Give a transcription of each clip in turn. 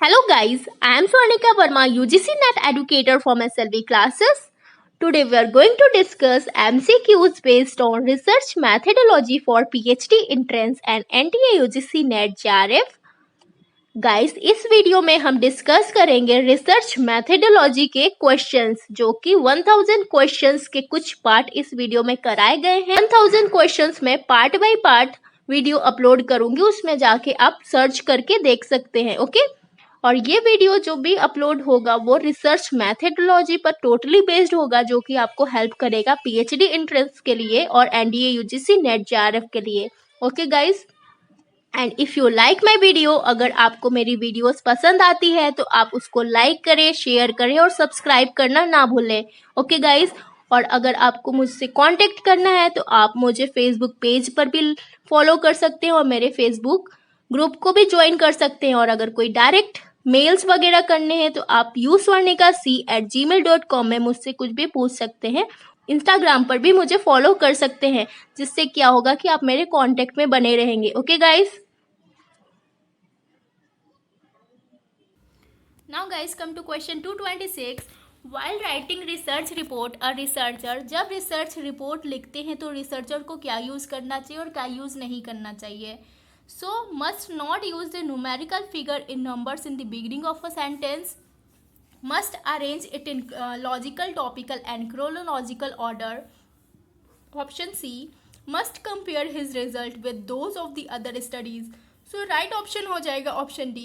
Hello guys, I am Swarnika Verma, UGC NET educator from SLV classes. Today we are going to discuss MCQs based on research methodology for PhD entrance and NTA UGC NET JRF. Guys इस video में हम discuss करेंगे research methodology के questions जो कि 1000 questions के कुछ part इस वीडियो में कराए गए हैं। 1000 क्वेश्चंस में part by part video upload करूंगी, उसमें जाके आप सर्च करके देख सकते हैं। ओके, और ये वीडियो जो भी अपलोड होगा वो रिसर्च मैथडोलॉजी पर टोटली बेस्ड होगा, जो कि आपको हेल्प करेगा पीएचडी एंट्रेंस के लिए और एनडीए यूजीसी नेट जेआरएफ के लिए। Okay guys, and if you like my video, अगर आपको मेरी वीडियोस पसंद आती है तो आप उसको लाइक करें, शेयर करें और सब्सक्राइब करना ना भूलें। ओके गाइस, और अगर आपको मुझसे कांटेक्ट करना है तो आप मुझे फेसबुक पेज पर भी फॉलो कर सकते हैं और मेरे फेसबुक ग्रुप को भी ज्वाइन कर सकते हैं। और अगर कोई डायरेक्ट मेल्स वगैरह करने हैं तो आप uswarnika@gmail.com में मुझसे कुछ भी पूछ सकते हैं। इंस्टाग्राम पर भी मुझे फॉलो कर सकते हैं, जिससे क्या होगा कि आप मेरे कांटेक्ट में बने रहेंगे। Okay guys, now guys come to question 226। While writing research report a researcher, जब रिसर्च रिपोर्ट लिखते हैं तो रिसर्चर को क्या यूज़ करना चाहिए और क्या यूज़ नहीं करना चाहिए। सो must not use the numerical figure in numbers in the beginning of a sentence, must arrange it in logical, topical and chronological order. Option C, must compare his result with those of the other studies. So right option हो जाएगा option D.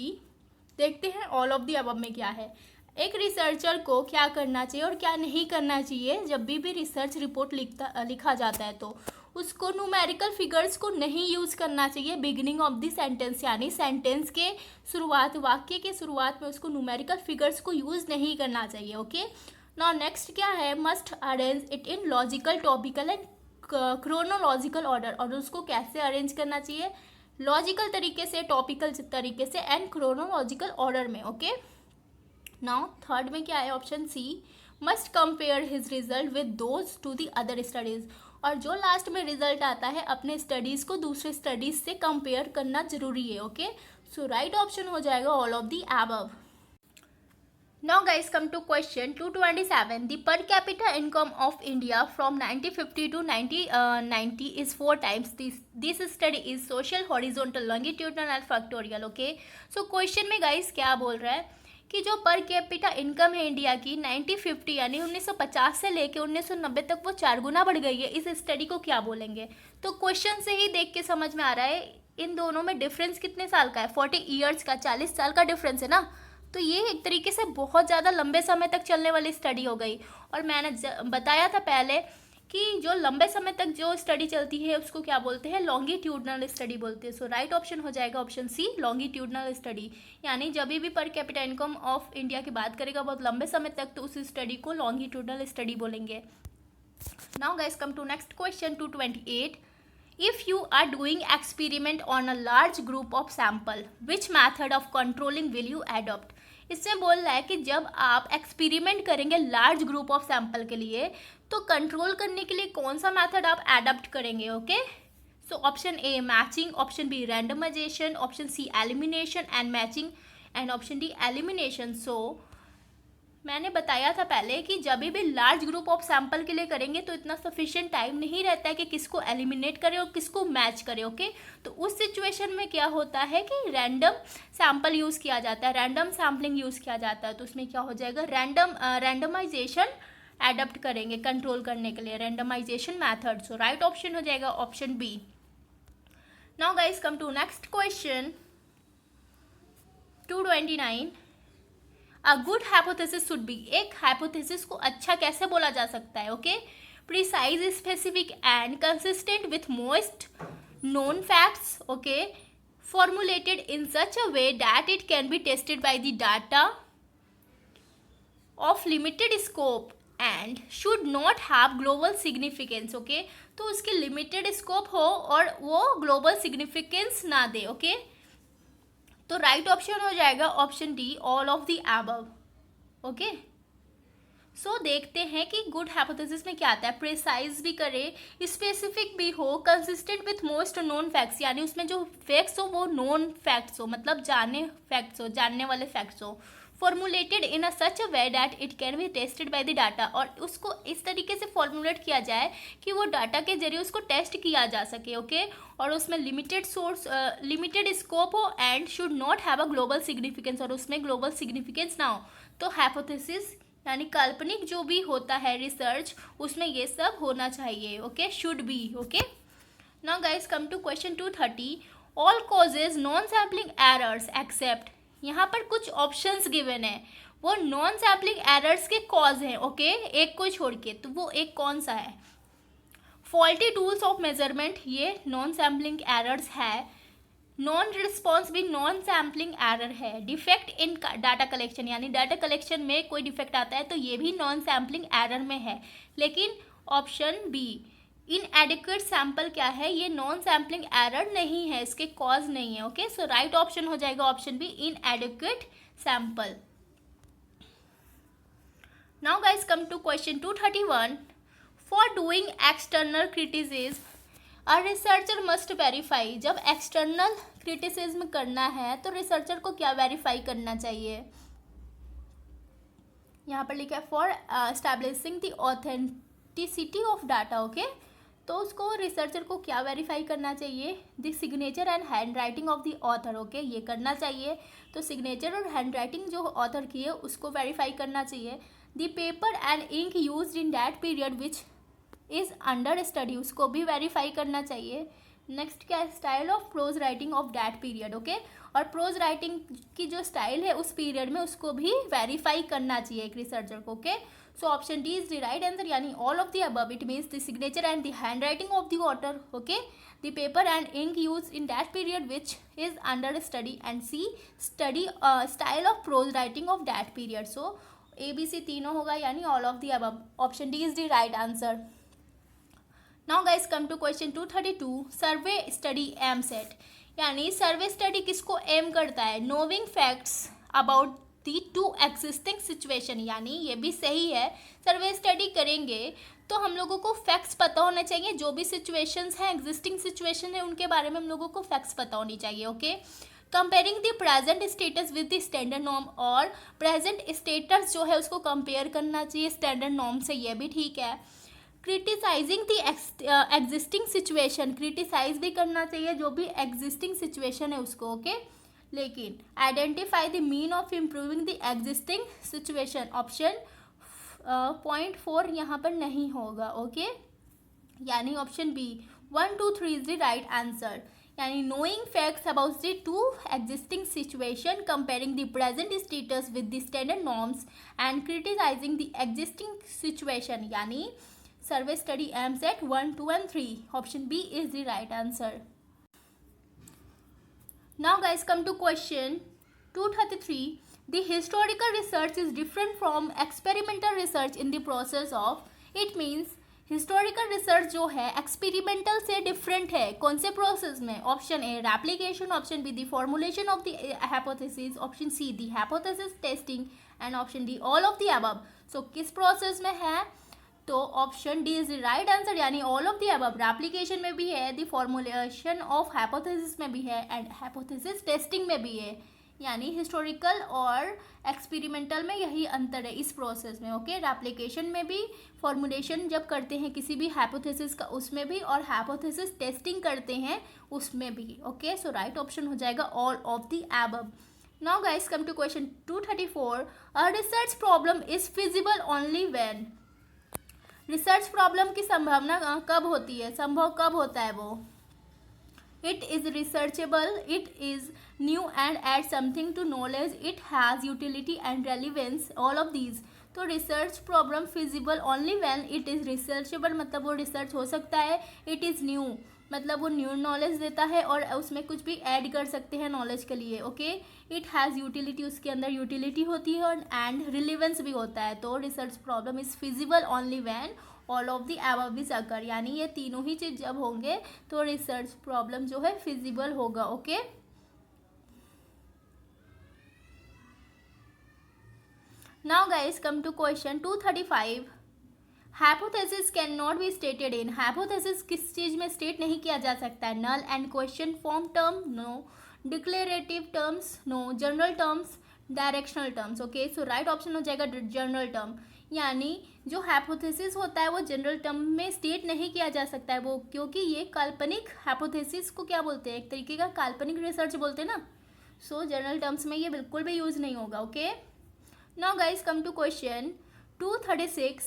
देखते हैं all of the above में क्या है। एक researcher को क्या करना चाहिए और क्या नहीं करना चाहिए जब भी रिसर्च रिपोर्ट लिखा जाता है, तो उसको न्यूमेरिकल फिगर्स को नहीं यूज़ करना चाहिए बिगिनिंग ऑफ द सेंटेंस, यानी सेंटेंस के शुरुआत, वाक्य के शुरुआत में उसको न्यूमेरिकल फिगर्स को यूज़ नहीं करना चाहिए। ओके, नाउ नेक्स्ट क्या है, must arrange it in logical, topical and chronological order, और उसको कैसे अरेंज करना चाहिए, लॉजिकल तरीके से, टॉपिकल तरीके से एंड क्रोनोलॉजिकल ऑर्डर में। ओके, नाउ थर्ड में क्या है, option C, must compare his result with those to the other studies, और जो लास्ट में रिजल्ट आता है अपने स्टडीज को दूसरे स्टडीज से कंपेयर करना जरूरी है। ओके, सो राइट ऑप्शन हो जाएगा all of the above. Now guys come to question 227. The per capita income of India from 1950 to 1990 is 4 times. This study is social, horizontal, longitudinal and factorial. Okay, so question में guys क्या बोल रहा है कि जो per capita income है India की 1950 यानी 1950 से लेके 1990 तक वो 4 गुना बढ़ गई है। इस स्टडी को क्या बोलेंगे? तो क्वेश्चन से ही देख के समझ में आ रहा है इन दोनों में डिफरेंस कितने साल का है, 40 ईयर्स का, 40 साल का डिफरेंस है ना। तो ये एक तरीके से बहुत ज़्यादा लंबे समय तक चलने वाली स्टडी हो गई। और मैंने बताया था पहले कि जो लंबे समय तक जो स्टडी चलती है उसको क्या बोलते हैं, लॉन्गिट्यूडनल स्टडी बोलते हैं। सो राइट ऑप्शन हो जाएगा ऑप्शन सी, लॉन्गिट्यूडनल स्टडी, यानी जब भी per capita income of India की बात करेगा बहुत लंबे समय तक, तो उस स्टडी को लॉन्गिट्यूडनल स्टडी बोलेंगे। Now guys come to next question 228। If you are doing experiment on a large group of sample, which method of controlling will you adopt? इसमें बोल रहा है कि जब आप एक्सपेरिमेंट करेंगे लार्ज ग्रुप ऑफ सैंपल के लिए, तो कंट्रोल करने के लिए कौन सा मेथड आप एडप्ट करेंगे। Okay, so option A matching, option B randomization, option C elimination and matching and option D elimination. So मैंने बताया था पहले कि जब भी लार्ज ग्रुप ऑफ सैंपल के लिए करेंगे तो इतना सफिशिएंट टाइम नहीं रहता है कि किसको एलिमिनेट करें और किसको मैच करें। ओके, तो उस सिचुएशन में क्या होता है कि रैंडम सैंपल यूज़ किया जाता है, रैंडम सैम्पलिंग यूज़ किया जाता है। तो उसमें क्या हो जाएगा, रैंडमाइजेशन एडप्ट करेंगे कंट्रोल करने के लिए, randomisation method. So right option हो जाएगा option B. Now guys come to next question 229। A good hypothesis should be, एक हाइपोथेसिस को अच्छा कैसे बोला जा सकता है। Okay, precise, specific and consistent with most known facts. Okay, formulated in such a way that it can be tested by the data of limited scope and should not have global significance. Okay, तो उसकी limited scope हो और वो global significance ना दे। Okay, तो right option हो जाएगा option D, all of the above. Okay, so देखते हैं कि गुड हाइपोथेसिस में क्या आता है। प्रिसाइज भी करे, स्पेसिफिक भी हो, consistent with most known facts, यानी उसमें जो फैक्ट्स हो वो नोन फैक्ट्स हो, मतलब जानने वाले फैक्ट्स हो। Formulated in a such a way that it can be tested by the data, और उसको इस तरीके से फॉर्मुलेट किया जाए कि वो डाटा के जरिए उसको टेस्ट किया जा सके, ओके। और उसमें लिमिटेड स्कोप हो and should not have a global significance, और उसमें ग्लोबल सिग्निफिकेंस ना हो। तो हाइपोथेसिस यानी काल्पनिक जो भी होता है रिसर्च, उसमें ये सब होना चाहिए, okay, should be, okay. Now guys come to question 230। All causes non sampling errors except, यहाँ पर कुछ ऑप्शंस गिवन है, वो नॉन सैम्पलिंग एरर्स के कॉज हैं, ओके, एक को छोड़ के, तो वो एक कौन सा है। फॉल्टी टूल्स ऑफ मेजरमेंट, ये नॉन सैम्पलिंग एरर्स है। नॉन रिस्पॉन्स भी नॉन सैम्पलिंग एरर है। डिफेक्ट इन डाटा कलेक्शन, यानी डाटा कलेक्शन में कोई डिफेक्ट आता है तो ये भी नॉन सैम्पलिंग एरर में है। लेकिन ऑप्शन बी इनएडिक्वेट सैंपल क्या है, ये नॉन सैम्पलिंग एरर नहीं है, इसके कॉज नहीं है, ओके। सो राइट ऑप्शन हो जाएगा option B inadequate sample. Now guys come to question 231। For doing external criticism a researcher must verify, जब एक्सटर्नल क्रिटिसिज्म करना है तो रिसर्चर को क्या वेरीफाई करना चाहिए। यहाँ पर लिखा है for establishing the authenticity of data, okay. तो उसको रिसर्चर को क्या वेरीफाई करना चाहिए, the signature and hand writing of the author, okay, ये करना चाहिए। तो सिग्नेचर और हैंड राइटिंग जो ऑथर की है उसको वेरीफाई करना चाहिए। The paper and ink used in that period which is under study, उसको भी वेरीफाई करना चाहिए। नेक्स्ट क्या है, style of prose writing of that period, okay, और प्रोज राइटिंग की जो स्टाइल है उस पीरियड में उसको भी वेरीफाई करना चाहिए एक रिसर्चर को, okay. So option D is the right answer, यानी all of the above, it means the signature and the hand writing of the author, okay, the paper and ink use in that period which is under study, and C style of prose writing of that period. So A B C तीनों होगा, यानी all of the above, option D is the right answer. Now guys come to question 232। Survey study M at, यानी survey study किसको aim करता है, knowing facts about the to existing situation, यानी ये भी सही है। सर्वे स्टडी करेंगे तो हम लोगों को फैक्ट्स पता होने चाहिए, जो भी सिचुएशंस हैं, एग्जिस्टिंग सिचुएशन है, उनके बारे में हम लोगों को फैक्ट्स पता होनी चाहिए, okay. Comparing the present status with the standard norm, और प्रेजेंट स्टेटस जो है उसको कंपेयर करना चाहिए स्टैंडर्ड नॉर्म से, ये भी ठीक है। Criticising the existing situation, criticise भी करना चाहिए जो भी एग्जिस्टिंग सिचुएशन है उसको, ओके। लेकिन identify the mean of improving the existing situation, option point 4 यहाँ पर नहीं होगा, ओके, यानी option B 1 2 3 is the right answer. यानी knowing facts about the to existing situation, comparing the present status with the standard norms and criticizing the existing situation, यानी survey study M set 1 2 and 3, option B is the right answer. Now guys come to question 233। The historical research is different from experimental research in the process of, it means historical research जो है experimental से different है, कौन से process में, option A replication, option B the formulation of the hypothesis, option C the hypothesis testing, and option D all of the above. So किस process में है, तो option D is the right answer, यानी all of the above. Replication में भी है, the formulation of hypothesis में भी है, एंड हाइपोथेसिस टेस्टिंग में भी है, यानी हिस्टोरिकल और एक्सपेरिमेंटल में यही अंतर है इस प्रोसेस में, ओके। रेप्लिकेशन में भी फॉर्मुलेशन जब करते हैं किसी भी हाइपोथेसिस का उसमें भी, और हाइपोथेसिस टेस्टिंग करते हैं उसमें भी, ओके। सो राइट ऑप्शन हो जाएगा all of the above. Now guys come to question 234। A research problem is feasible only when, research problem की संभावना कब होती है, संभव कब होता है वो, it is researchable, it is new and add something to knowledge, it has utility and relevance, all of these. तो research problem feasible only when it is researchable, मतलब वो रिसर्च हो सकता है, इट इज़ न्यू मतलब वो new knowledge देता है और उसमें कुछ भी ऐड कर सकते हैं नॉलेज के लिए, ओके। इट हैज़ यूटिलिटी, उसके अंदर यूटिलिटी होती है, और एंड रिलेवेंस भी होता है। तो research problem is feasible only when all of the above is occur, यानी ये तीनों ही चीज़ जब होंगे तो रिसर्च प्रॉब्लम जो है फिजिबल होगा, okay. Now guys come to question 235. Hypothesis can not be stated in. Hypothesis किस चीज में स्टेट नहीं किया जा सकता है? Null and question form term no, declarative terms no, general terms, directional terms. Okay, so right option हो जाएगा जनरल टर्म. यानी जो हाइपोथेसिस होता है वो जनरल टर्म में स्टेट नहीं किया जा सकता है वो, क्योंकि ये काल्पनिक हाइपोथेसिस को क्या बोलते हैं? एक तरीके का काल्पनिक रिसर्च बोलते हैं ना. सो जनरल टर्म्स में ये बिल्कुल भी यूज नहीं होगा. Okay, now guys come to question 236.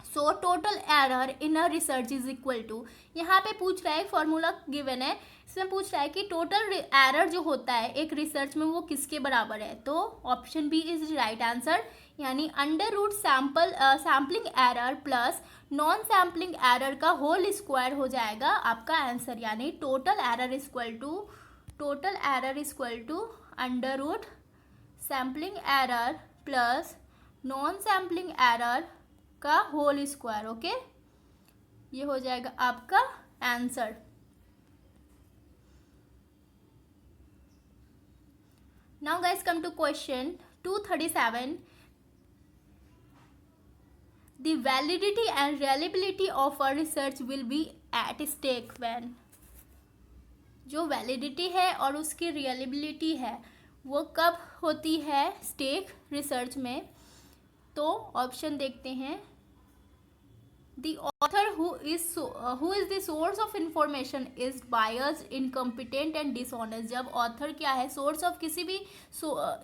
So total error in a research is equal to. यहाँ पे पूछ रहा है, फॉर्मूला गिवन है, इसमें पूछ रहा है कि टोटल एरर जो होता है एक रिसर्च में वो किसके बराबर है. तो option B is right answer. यानी under root sampling error plus non sampling error का होल स्क्वायर हो जाएगा आपका आंसर. यानी total error equal to under root sampling error plus non sampling error का होल स्क्वायर. ओके, ये हो जाएगा आपका answer. Now guys come to question 237. The validity and reliability of a research will be at stake when. जो validity है और उसकी रियलिबिलिटी है वो कब होती है स्टेक रिसर्च में? तो ऑप्शन देखते हैं. The author who is the source of information is biased, incompetent and dishonest. जब ऑथर क्या है, सोर्स ऑफ किसी भी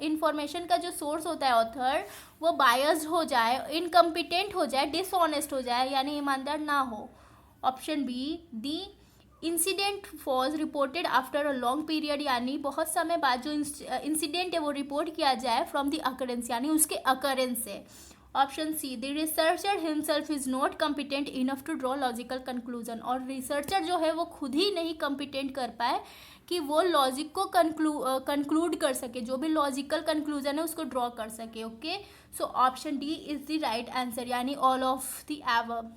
इंफॉर्मेशन का जो सोर्स होता है ऑथर, वो बायस्ड हो जाए, इनकम्पिटेंट हो जाए, डिसऑनेस्ट हो जाए, यानी ईमानदार ना हो. Option B, the incident was reported after a long period. यानी बहुत समय बाद जो इंसिडेंट है वो रिपोर्ट किया जाए फ्रॉम द अकरेंस, यानी उसके अकरेंस से. Option C, the researcher himself is not competent enough to draw logical conclusion. और रिसर्चर जो है वो खुद ही नहीं कम्पिटेंट कर पाए कि वो लॉजिक को कंक्लूड कर सके, जो भी लॉजिकल कंक्लूजन है उसको ड्रॉ कर सके. Okay, so option D is the right answer, यानी all of the above.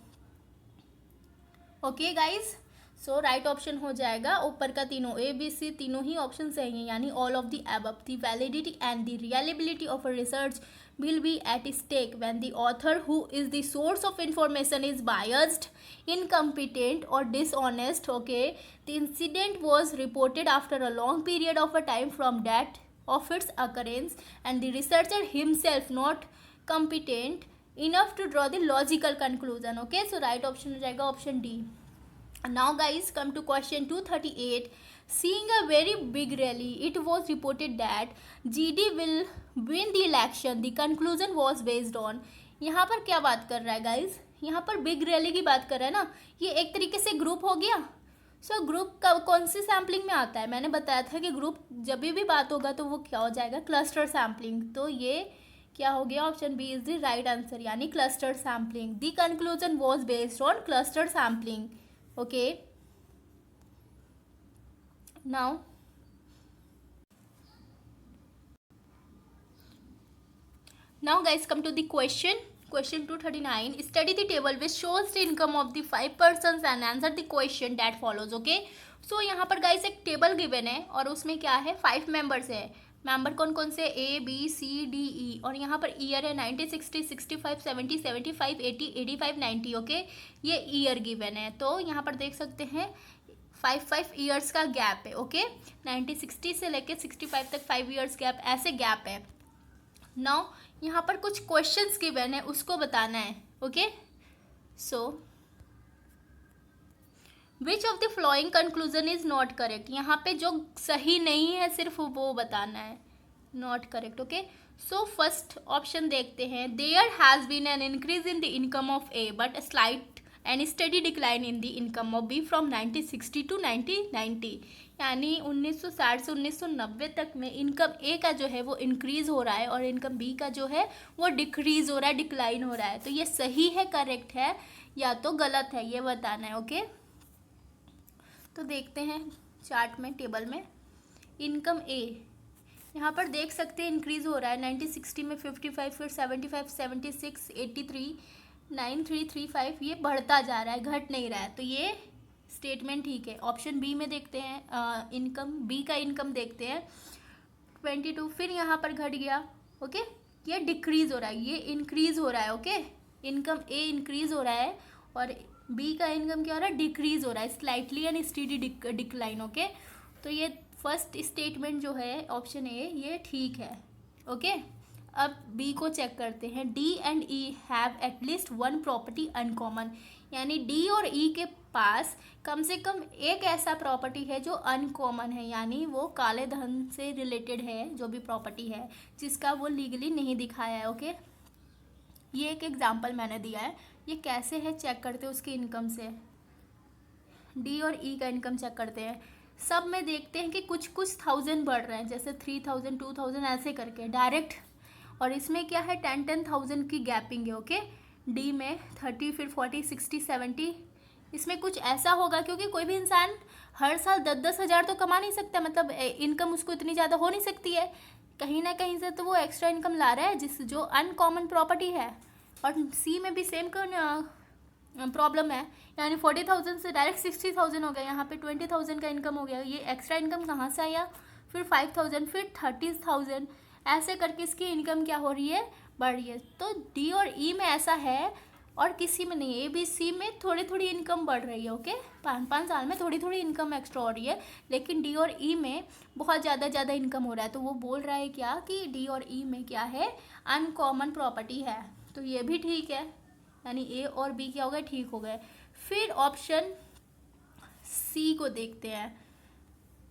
Okay guys, so right option हो जाएगा ऊपर का तीनों, ए बी सी तीनों ही ऑप्शन सही हैं, यानी all of the above. The validity and the reliability of a research will be at stake when the author who is the source of information is biased, incompetent or dishonest. Okay, the incident was reported after a long period of a time from that of its occurrence, and the researcher himself not competent enough to draw the logical conclusion. Okay, so right option हो जाएगा option D. Now guys come to question 238. Seeing a very big rally, it was reported that GD will win the election. The conclusion was based on. यहाँ पर क्या बात कर रहा है guys? यहाँ पर बिग रैली की बात कर रहा है ना. ये एक तरीके से ग्रुप हो गया. सो ग्रुप का कौन सी सैम्पलिंग में आता है? मैंने बताया था कि ग्रुप जब भी बात होगा तो वो क्या हो जाएगा, क्लस्टर सैम्पलिंग. तो ये क्या हो गया, option B is the right answer, यानी cluster sampling. The conclusion was based on cluster sampling. Okay, now guys come to the question 239. Study the table which shows the income of the 5 persons and answer the question that follows. Okay, so यहाँ पर guys एक table given है और उसमें क्या है, 5 members है. Member कौन कौन से, ए बी सी डी ई, और यहाँ पर ईयर है 90, 60, 65, 70, 75, 80, 85, 90. ओके, ये ईयर गिवन है. तो यहाँ पर देख सकते हैं 5 ईयर्स का गैप है. ओके, 60 से लेके 65 तक 5 ईयर्स गैप, ऐसे गैप है. नाउ यहाँ पर कुछ क्वेश्चंस गिवन है, उसको बताना है. Okay, so which of the flowing conclusion is not correct. यहाँ पे जो सही नहीं है सिर्फ वो बताना है, not correct. Okay, so first option देखते हैं. There has been an increase in the income of A but slight and study decline in the income of B from 1960 to 1990. यानी 1960 से 1990 तक में इनकम ए का जो है वो इंक्रीज हो रहा है और इनकम बी का जो है वो डिक्रीज हो रहा है, डिक्लाइन हो रहा है. तो ये सही है, करेक्ट है, या तो गलत है, ये बताना है. ओके, तो देखते हैं चार्ट में, टेबल में. इनकम ए यहाँ पर देख सकते हैं इंक्रीज हो रहा है. 1960 में 55, फिर 75, 76, 83, 9335, ये बढ़ता जा रहा है, घट नहीं रहा है. तो ये स्टेटमेंट ठीक है. ऑप्शन बी में देखते हैं, इनकम बी का इनकम देखते हैं 22, फिर यहाँ पर घट गया. ओके, ये डिक्रीज हो रहा है, ये इंक्रीज हो रहा है। ओके, इनकम ए इंक्रीज हो रहा है और बी का इनकम क्या हो रहा है, डिक्रीज हो रहा है, slightly and steady decline. Okay, तो ये फर्स्ट स्टेटमेंट जो है ऑप्शन ए ये ठीक है। ओके, अब बी को चेक करते हैं। D and E have at least one property uncommon, यानी डी और ई के पास कम से कम एक ऐसा प्रॉपर्टी है जो अनकॉमन है, यानी वो काले धन से रिलेटेड है, जो भी प्रॉपर्टी है जिसका वो लीगली नहीं दिखाया है। ओके, ये एक एग्जांपल मैंने दिया है। ये कैसे है चेक करते हैं उसकी इनकम से। डी और ई का इनकम चेक करते हैं। सब में देखते हैं कि कुछ कुछ थाउजेंड बढ़ रहे हैं, जैसे 3000 2000 ऐसे करके डायरेक्ट, और इसमें क्या है 10,000 की गैपिंग है। ओके, डी में 30, फिर 40, 60, 70, इसमें कुछ ऐसा होगा क्योंकि कोई भी इंसान हर साल 10-10 हज़ार तो कमा नहीं सकता, मतलब इनकम उसको इतनी ज़्यादा हो नहीं सकती है, कहीं ना कहीं से तो वो एक्स्ट्रा इनकम ला रहा है जिस जो अनकॉमन प्रॉपर्टी है। और सी में भी सेम प्रॉब्लम है, यानी 40,000 से डायरेक्ट 60,000 हो गया, यहाँ पे 20,000 का इनकम हो गया। ये एक्स्ट्रा इनकम कहाँ से आया, फिर 5,000, फिर 30,000, ऐसे करके इसकी इनकम क्या हो रही है, बढ़ रही है। तो डी और ई में ऐसा है और किसी में नहीं है। ए बी सी में थोड़ी थोड़ी इनकम बढ़ रही है। ओके, 5-5 साल में थोड़ी थोड़ी इनकम एक्स्ट्रा हो रही है, लेकिन डी और ई में बहुत ज़्यादा इनकम हो रहा है। तो वो बोल रहा है क्या कि डी और ई में क्या है, अनकॉमन प्रॉपर्टी है। तो ये भी ठीक है, यानी ए और बी क्या हो गए, ठीक हो गए। फिर ऑप्शन सी को देखते हैं।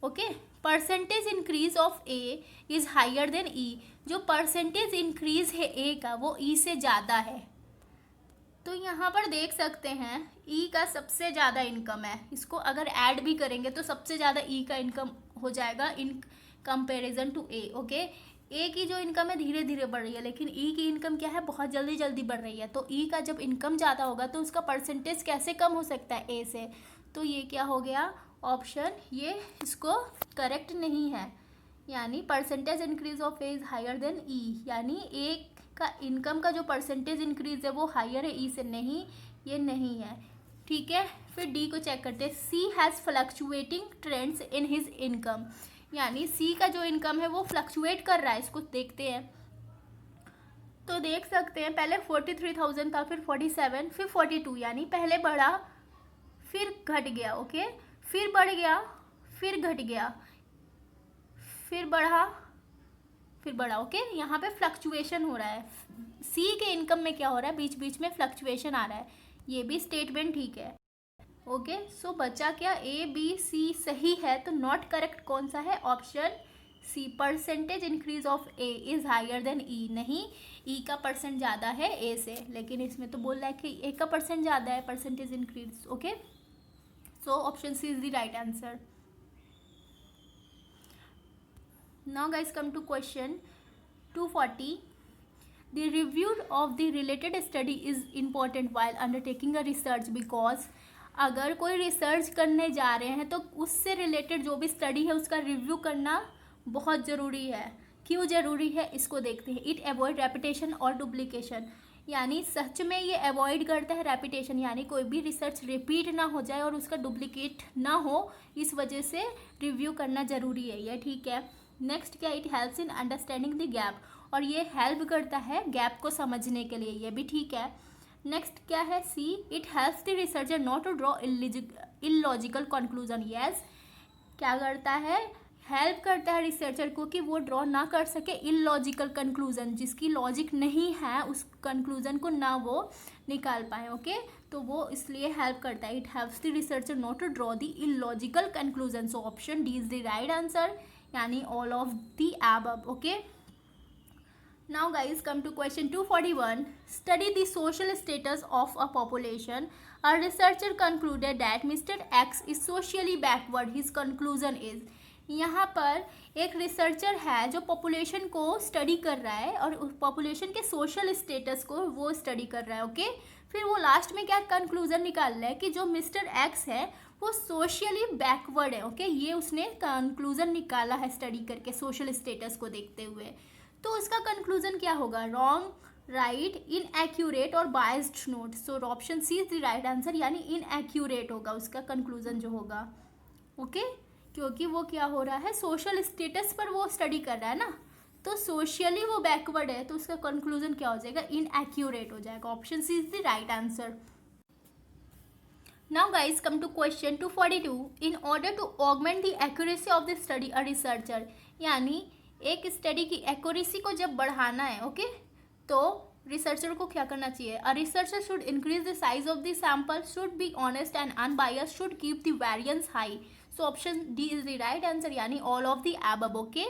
Okay, percentage increase of A is higher than E, जो परसेंटेज इंक्रीज है ए का वो ई से ज़्यादा है। तो यहाँ पर देख सकते हैं ई का सबसे ज़्यादा इनकम है, इसको अगर ऐड भी करेंगे तो सबसे ज़्यादा ई का इनकम हो जाएगा in comparison to A. Okay, A की जो इनकम है धीरे धीरे बढ़ रही है, लेकिन ई की इनकम क्या है, बहुत जल्दी जल्दी बढ़ रही है। तो ई का जब इनकम ज़्यादा होगा तो उसका परसेंटेज कैसे कम हो सकता है ए से। तो ये क्या हो गया ऑप्शन, ये इसको करेक्ट नहीं है, यानी percentage increase of A is higher than E, यानी ए का इनकम का जो परसेंटेज इंक्रीज है वो हायर है ई से, नहीं ये नहीं है। ठीक है, फिर डी को चेक करते हैं। C has fluctuating trends in his income, यानी सी का जो इनकम है वो फ्लक्चुएट कर रहा है, इसको देखते हैं। तो देख सकते हैं पहले 43,000 था, फिर 47, फिर 42, यानी पहले बढ़ा फिर घट गया। ओके, फिर बढ़ गया फिर घट गया, फिर बढ़ा फिर बढ़ा। ओके, यहाँ पे फ्लक्चुएशन हो रहा है। सी के इनकम में क्या हो रहा है, बीच बीच में फ्लक्चुएशन आ रहा है, ये भी स्टेटमेंट ठीक है। ओके, सो बचा क्या, ए बी सी सही है, तो नॉट करेक्ट कौन सा है, option C, percentage increase of A is higher than E, नहीं ई का परसेंट ज़्यादा है ए से, लेकिन इसमें तो बोल रहा है कि ए का परसेंट ज़्यादा है percentage increase. Okay, so option C is the right answer. Now guys, come to question 240. The review of the related study is important while undertaking a research because अगर कोई रिसर्च करने जा रहे हैं तो उससे रिलेटेड जो भी स्टडी है उसका रिव्यू करना बहुत ज़रूरी है। क्यों ज़रूरी है इसको देखते हैं। इट अवॉइड रेपिटेशन और डुप्लीकेशन, यानी सच में ये अवॉइड करता है रेपिटेशन, यानी कोई भी रिसर्च रिपीट ना हो जाए और उसका डुप्लीकेट ना हो, इस वजह से रिव्यू करना ज़रूरी है, ये ठीक है। नेक्स्ट क्या, it helps in understanding the gap, और ये हेल्प करता है गैप को समझने के लिए, ये भी ठीक है। नेक्स्ट क्या है, C, it helps the researcher not to draw illogical conclusion. Yes, क्या करता है, हेल्प करता है रिसर्चर को कि वो ड्रॉ ना कर सके इलॉजिकल कंक्लूजन, जिसकी लॉजिक नहीं है उस कंक्लूजन को ना वो निकाल पाए। ओके, तो वो इसलिए हेल्प करता है। It helps the researcher not to draw the illogical conclusion, so option D is the right answer, यानी all of the above. Okay, now guys, come to question 241. Study the social status of a population. A researcher concluded that Mr. X is socially backward. His conclusion is, यहाँ पर एक researcher है जो population को study कर रहा है और उस पॉपुलेशन के सोशल स्टेटस को वो स्टडी कर रहा है। ओके, फिर वो लास्ट में क्या कंक्लूजन निकाल रहा है कि जो मिस्टर एक्स है वो सोशली बैकवर्ड है। ओके, ये उसने कंक्लूजन निकाला है स्टडी करके सोशल स्टेटस को देखते हुए। तो उसका कंक्लूजन क्या होगा, रॉन्ग, राइट, इनएक्यूरेट और biased not. So option C is the right answer, यानी इनएक्यूरेट होगा उसका कंक्लूजन जो होगा। ओके, क्योंकि वो क्या हो रहा है, सोशल स्टेटस पर वो स्टडी कर रहा है ना, तो सोशली वो बैकवर्ड है, तो उसका कंक्लूजन क्या हो जाएगा, इनएक्यूरेट हो जाएगा। Option C is the right answer. Now guys, come to question 242. In order to augment the accuracy of the study, a researcher, यानी एक स्टडी की एक्यूरेसी को जब बढ़ाना है, ओके, तो रिसर्चर को क्या करना चाहिए? A researcher should increase the size of the sample, should be honest and unbiased, should keep the variance high. So option D is the right answer, यानी all of the above, okay.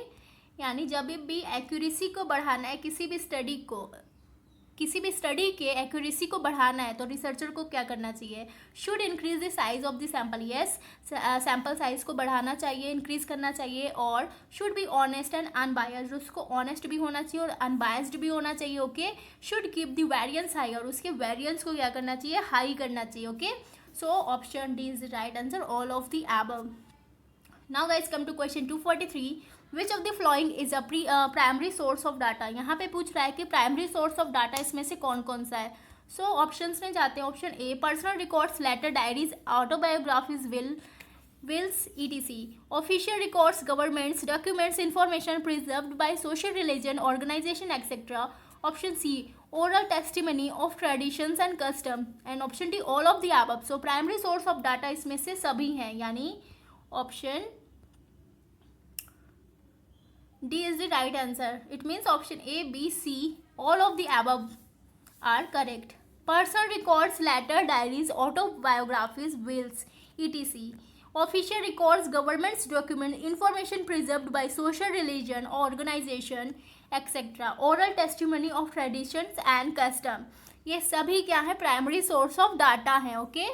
यानी जब भी accuracy को बढ़ाना है, किसी भी study के एक्यूरेसी को बढ़ाना है, तो रिसर्चर को क्या करना चाहिए? Should increase the size of the sample, yes, sample size को बढ़ाना चाहिए, इंक्रीज करना चाहिए। और should be honest and unbiased, उसको ऑनेस्ट भी होना चाहिए और अनबायस्ड भी होना चाहिए, okay. Should keep the variance high, और उसके वेरिएंस को क्या करना चाहिए? हाई करना चाहिए, okay. So option D is the right answer, all of the above. Now guys come to question 243. Which of the following is a primary source of data? यहाँ पे पूछ रहा है कि प्राइमरी सोर्स ऑफ डाटा इसमें से कौन कौन सा है। सो ऑप्शंस में जाते हैं। Option A, personal records, letter, diaries, autobiographies, wills etc. Official records, governments, documents, information preserved by social religion, organization etc. Option C, oral testimony of traditions and custom. And option D, all of the above. So primary source of data इसमें से सभी हैं, यानी option D is the right answer. It means option A, B, C, all of the above are correct. Personal records, letter, diaries, autobiographies, wills, etc. Official records, government's document, information preserved by social religion, organization, etc. Oral testimony of traditions and custom. ये सभी क्या है? Primary source of data है, okay.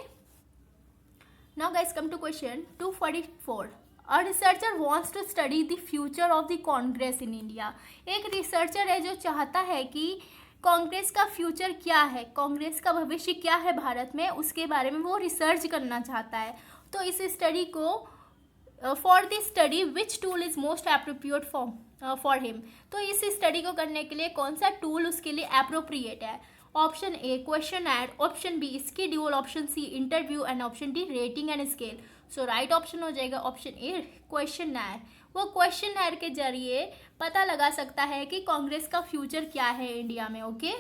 Now guys come to question 244. A researcher wants to study the future of the Congress in India. एक researcher है जो चाहता है कि कांग्रेस का फ्यूचर क्या है, कांग्रेस का भविष्य क्या है भारत में, उसके बारे में वो रिसर्च करना चाहता है। तो इस स्टडी को for the study which tool is most appropriate for him, तो इस स्टडी को करने के लिए कौन सा टूल उसके लिए एप्रोप्रिएट है? Option A, questionnaire, option B, schedule, option C, interview, and option D, rating and scale. So right option हो जाएगा ऑप्शन ए, क्वेश्चनर। वो क्वेश्चनर के जरिए पता लगा सकता है कि कांग्रेस का फ्यूचर क्या है इंडिया में, okay.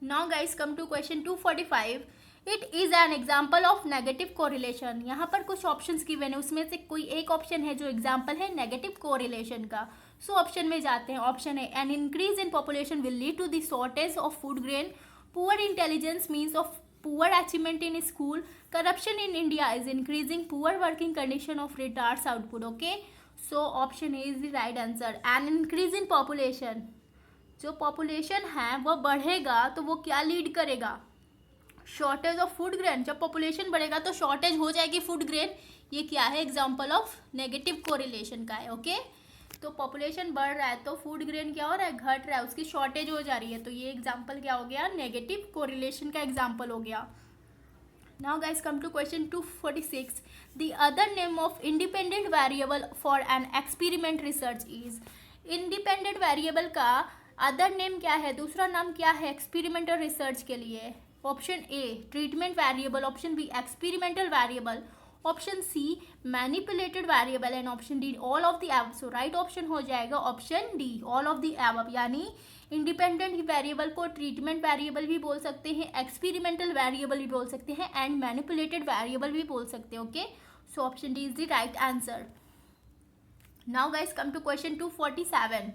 Now guys come to question 245. It is an example of negative correlation. यहाँ पर कुछ ऑप्शंस गिवन है, उसमें से कोई एक ऑप्शन है जो एग्जाम्पल है नेगेटिव कोरिलेशन का। सो ऑप्शन में जाते हैं. ऑप्शन है, an increase in population will lead to the shortage of food grain, poor intelligence means of poor achievement in school, corruption in India is increasing, poor working condition of retards output, okay. So option A is the right answer, an increase in population. जो population है वो बढ़ेगा तो वो क्या lead करेगा? Shortage of food grain. जब population बढ़ेगा तो शॉर्टेज हो जाएगी फूड ग्रेन. ये क्या है? एग्जाम्पल ऑफ नेगेटिव कोरिलेशन का है, ओके। तो पॉपुलेशन बढ़ रहा है तो फूड ग्रेन क्या हो रहा है? घट रहा है, उसकी शॉर्टेज हो जा रही है. तो ये एग्जाम्पल क्या हो गया? नेगेटिव कोरिलेशन का एग्जाम्पल हो गया. Now guys come to question 246. The other name of independent variable for an experiment research is. Independent variable का अदर नेम क्या है? दूसरा नाम क्या है एक्सपेरिमेंटल रिसर्च के लिए? Option A, treatment variable. Option B, experimental variable. Option C, manipulated variable. And option D, all of the above. So right option हो जाएगा option D, all of the above. यानी इंडिपेंडेंट वेरिएबल को treatment variable भी बोल सकते हैं, experimental variable भी बोल सकते हैं, एंड मैनिपुलेटेड वेरिएबल भी बोल सकते हैं, okay. So option D is the right answer. Now guys come to question 247.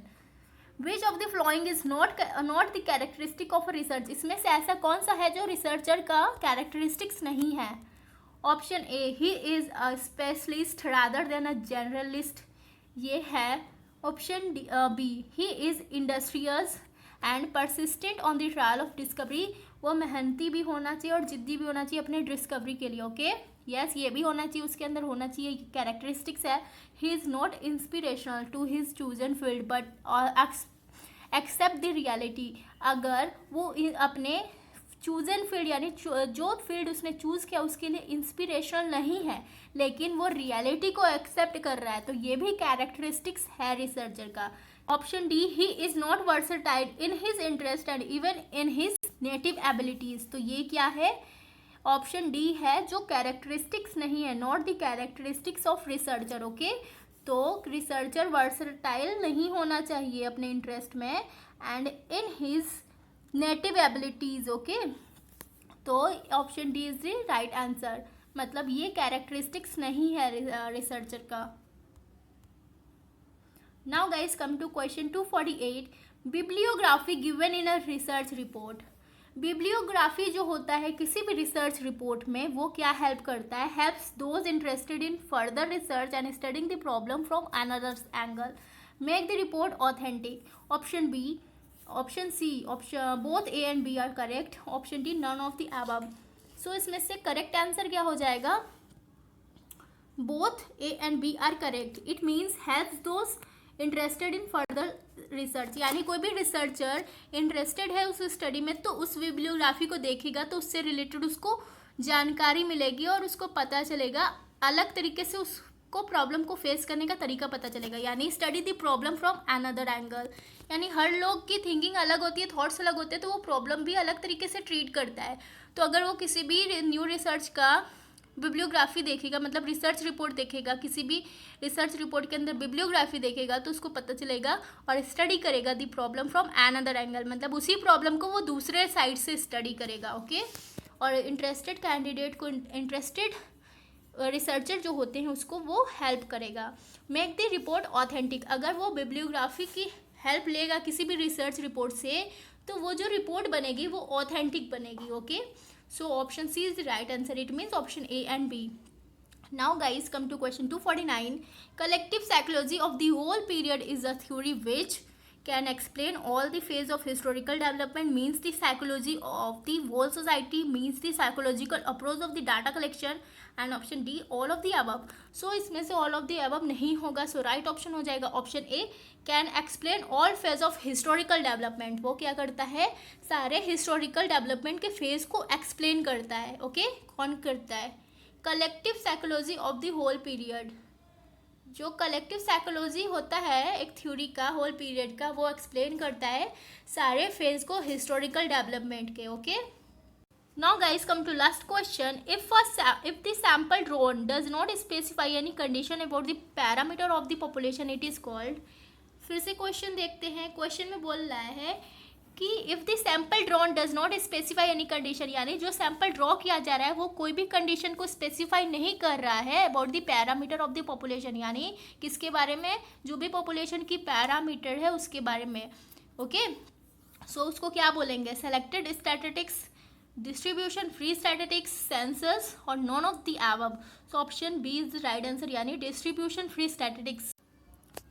Which of the following is not the characteristic of research. इसमें से ऐसा कौन सा है जो रिसर्चर का कैरेक्टरिस्टिक्स नहीं है? Option A, he is a specialist rather than a generalist. ये है. Option B, he is industrious and persistent on the trial of discovery. वो मेहनती भी होना चाहिए और जिद्दी भी होना चाहिए अपने डिस्कवरी के लिए, ओके. यस, ये भी होना चाहिए, उसके अंदर होना चाहिए. कैरेक्टरिस्टिक्स है. He is not inspirational to his chosen field but accept the reality. अगर वो अपने चूजन फील्ड यानी जो फील्ड उसने चूज़ किया उसके लिए इंस्पिरेशनल नहीं है, लेकिन वो रियलिटी को एक्सेप्ट कर रहा है, तो ये भी कैरेक्टरिस्टिक्स है रिसर्चर का. Option D, he is not versatile in his interest and even in his native abilities. तो ये क्या है? ऑप्शन डी है जो कैरेक्टरिस्टिक्स नहीं है, not the characteristics of researcher, okay. तो रिसर्चर वर्सटाइल नहीं होना चाहिए अपने इंटरेस्ट में and in his native abilities. Okay, तो option D is the right answer, मतलब ये कैरेक्टरिस्टिक्स नहीं है रिसर्चर का। Now guys come to question 248, bibliography given in a research report. Bibliography जो होता है किसी भी रिसर्च रिपोर्ट में, वो क्या हेल्प करता है? Helps those interested in further research and studying the problem from another angle, make the report authentic. Option B, option C, option both A and B are correct, option D none of the above. So इसमें से correct answer क्या हो जाएगा? Both A and B are correct. It means helps those interested in further research, यानी कोई भी researcher interested है उस स्टडी में तो उस बिब्लियोग्राफी को देखेगा तो उससे रिलेटेड उसको जानकारी मिलेगी और उसको पता चलेगा, अलग तरीके से उसको प्रॉब्लम को फेस करने का तरीका पता चलेगा। यानी study the problem from another angle, यानी हर लोग की थिंकिंग अलग होती है, थॉट्स अलग होते हैं, तो वो प्रॉब्लम भी अलग तरीके से ट्रीट करता है। तो अगर वो किसी भी न्यू रिसर्च का बिब्लियोग्राफी देखेगा, मतलब रिसर्च रिपोर्ट देखेगा, किसी भी रिसर्च रिपोर्ट के अंदर बिब्लियोग्राफी देखेगा तो उसको पता चलेगा और स्टडी करेगा दी प्रॉब्लम फ्रॉम अनदर एंगल, मतलब उसी प्रॉब्लम को वो दूसरे साइड से स्टडी करेगा। ओके, और इंटरेस्टेड कैंडिडेट को, इंटरेस्टेड रिसर्चर जो होते हैं उसको वो हेल्प करेगा। मेक द रिपोर्ट ऑथेंटिक, अगर वो बिब्लियोग्राफी की हेल्प लेगा किसी भी रिसर्च रिपोर्ट से तो वो जो रिपोर्ट बनेगी वो ऑथेंटिक बनेगी। Okay, so option C is the right answer. It means option A and B. Now guys come to question 249. Collective psychology of the whole period is a theory which can explain all the phase of historical development, means the psychology of the whole society, means the psychological approach of the data collection, and option D all of the above. So इसमें से all of the above नहीं होगा, so right option हो जाएगा option A, can explain all phase of historical development. वो क्या करता है? सारे हिस्टोरिकल डेवलपमेंट के फेज को एक्सप्लेन करता है। ओके, कौन करता है? Collective psychology of the whole period, जो कलेक्टिव साइकोलॉजी होता है एक थ्योरी का होल पीरियड का, वो एक्सप्लेन करता है सारे फेज को हिस्टोरिकल डेवलपमेंट के। Okay, now guys come to last question, if the sample drawn does not specify any condition about the parameter of the population it is called. फिर से question देखते हैं। क्वेश्चन में बोल रहा है कि if the sample drawn does not specify any condition, यानी जो सैम्पल ड्रॉ किया जा रहा है वो कोई भी कंडीशन को स्पेसिफाई नहीं कर रहा है about the parameter of the population, यानी किसके बारे में? जो भी पॉपुलेशन की पैरामीटर है उसके बारे में। ओके, सो उसको क्या बोलेंगे? Selected statistics, distribution free statistics, census और none of the above. So option B is the right answer, यानी डिस्ट्रीब्यूशन फ्री स्टैटिस्टिक्स।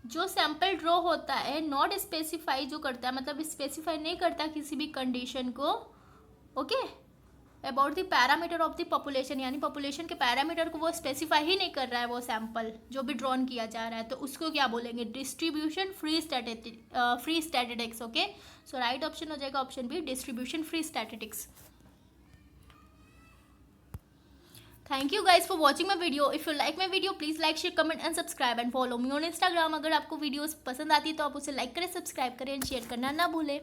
जो सैम्पल ड्रॉ होता है नॉट स्पेसिफाई जो करता है, मतलब स्पेसिफाई नहीं करता किसी भी कंडीशन को। Okay, about the parameter of the population, यानी पॉपुलेशन के पैरामीटर को वो स्पेसिफाई ही नहीं कर रहा है वो सैम्पल जो भी ड्रॉन किया जा रहा है, तो उसको क्या बोलेंगे? Distribution free statistics. Okay, so right option हो जाएगा option B, distribution free statistics. Thank you guys for watching my video. If you like my video please like, share, comment and subscribe and follow me on Instagram. अगर आपको videos पसंद आती है तो आप उसे लाइक करें, सब्सक्राइब करें एंड शेयर करना ना भूलें।